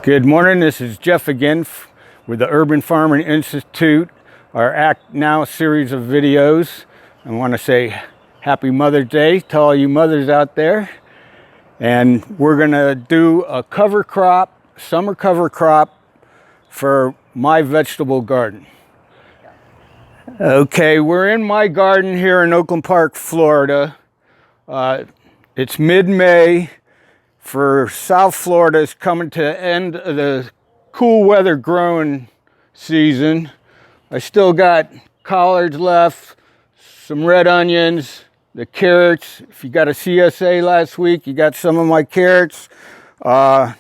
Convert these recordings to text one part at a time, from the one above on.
Good morning, this is Jeff again with the Urban Farming Institute, our Act Now series of videos. I want to say Happy Mother's Day to all you mothers out there. And we're going to do a cover crop, summer cover crop for my vegetable garden. Okay, we're in my garden here in Oakland Park, Florida. It's mid-May. For South Florida, it's coming to the end of the cool weather growing season. I still got collards left, some red onions, the carrots. If you got a CSA last week, you got some of my carrots. Got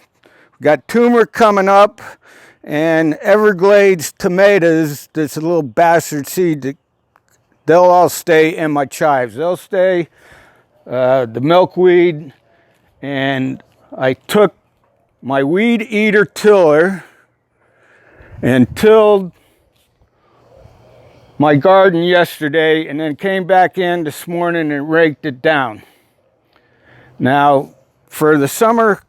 turmeric coming up, and Everglades tomatoes. That's a little bastard seed. They'll all stay in my chives. They'll stay. The milkweed. And I took my weed eater tiller and tilled my garden yesterday, and then came back in this morning and raked it down. Now, for the summer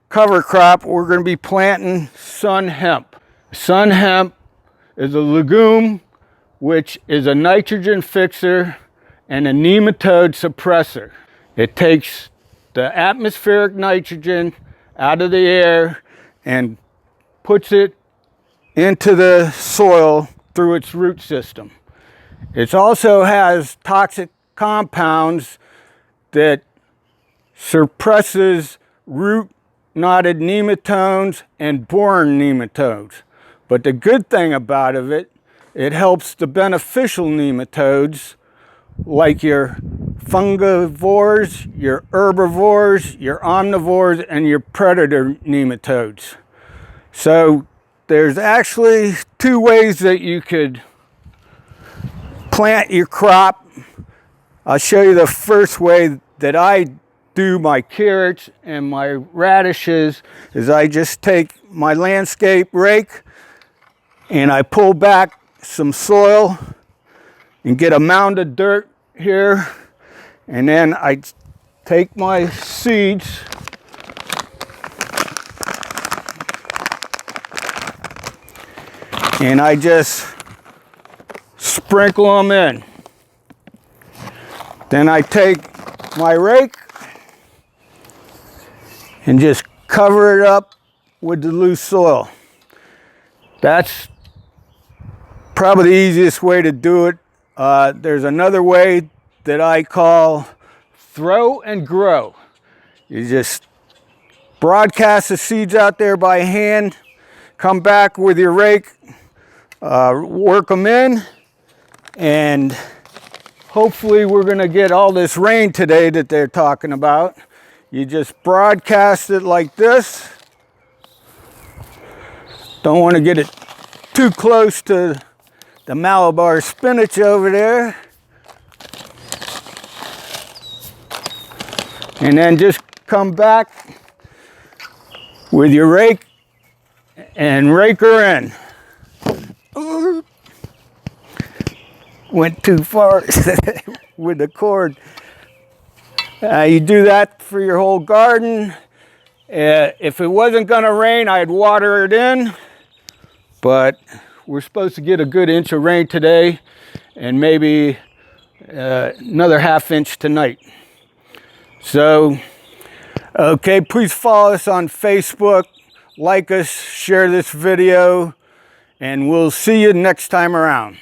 cover crop, we're going to be planting sun hemp. Sun hemp is a legume which is a nitrogen fixer and a nematode suppressor. It takes the atmospheric nitrogen out of the air and puts it into the soil through its root system. It also has toxic compounds that suppresses root knotted nematodes and boron nematodes. But the good thing about it helps the beneficial nematodes like your fungivores, your herbivores, your omnivores, and your predator nematodes. So there's actually two ways that you could plant your crop. I'll show you the first way that I do my carrots and my radishes is I just take my landscape rake and I pull back some soil and get a mound of dirt here, and then I take my seeds and I just sprinkle them in. Then I take my rake and just cover it up with the loose soil. That's probably the easiest way to do it. There's another way that I call throw and grow. You just broadcast the seeds out there by hand, come back with your rake, work them in, and hopefully we're going to get all this rain today that they're talking about. You just broadcast it like this. Don't want to get it too close to the Malabar spinach over there. And then just come back with your rake and rake her in. Went too far with the cord. You do that for your whole garden. If it wasn't going to rain, I'd water it in. But we're supposed to get a good inch of rain today and maybe another ½ inch tonight. So, okay, please follow us on Facebook, like us, share this video, and we'll see you next time around.